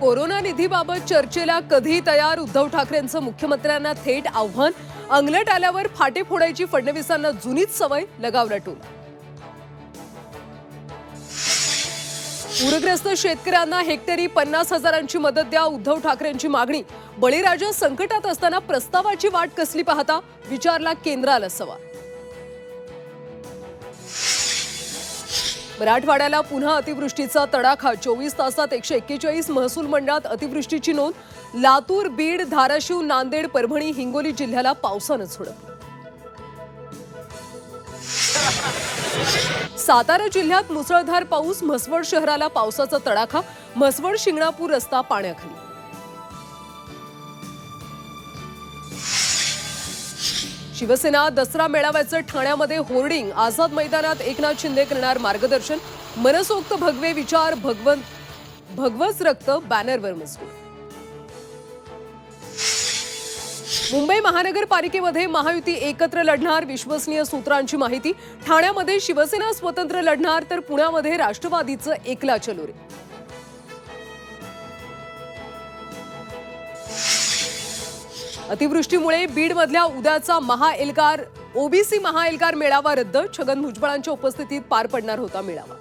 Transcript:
Corona निधीबाबत चर्चेला कधी तयार उद्धव ठाकरेंचं मुख्यमंत्र्यांना थेट आव्हान. अंगलट आल्यावर फाटे फोडायची फडणवीसांना जुनीच सवय, लगावला टोल. पूरग्रस्त शेतकऱ्यांना हेक्टरी 50,000ची मदत द्या, उद्धव ठाकरेंची मागणी. बळीराजा संकटात असताना प्रस्तावाची वाट कसली पाहता, विचारला केंद्राला सवाल. मराठवाड्याला पुन्हा अतिवृष्टीचा तडाखा. 24 तासात 141 महसूल मंडळात अतिवृष्टीची नोंद. लातूर, बीड, धाराशिव, नांदेड, परभणी, हिंगोली जिल्ह्याला पावसानं झोडपलं. सातारा जिल्ह्यात मुसळधार पाऊस. म्हसवड शहराला पावसाचा तडाखा. म्हसवड शिंगणापूर रस्ता पाण्याखाली. शिवसेना दसरा मेळाव्याचं ठाण्यामध्ये होर्डिंग. आझाद मैदानात एकनाथ शिंदे करणार मार्गदर्शन. मनसोक्त भगवे विचार, भगवच रक्त बॅनरवर मजकूर. मुंबई महानगरपालिकेमध्ये महायुती एकत्र लढणार, विश्वसनीय सूत्रांची माहिती. ठाण्यामध्ये शिवसेना स्वतंत्र लढणार, तर पुण्यामध्ये राष्ट्रवादीचं एकला चलो रे. अतिवृष्टीमुळे बीडमधल्या उद्याचा ओबीसी महाएल्गार मेळावा रद्द. छगन भुजबळांच्या उपस्थितीत पार पडणार होता मेळावा.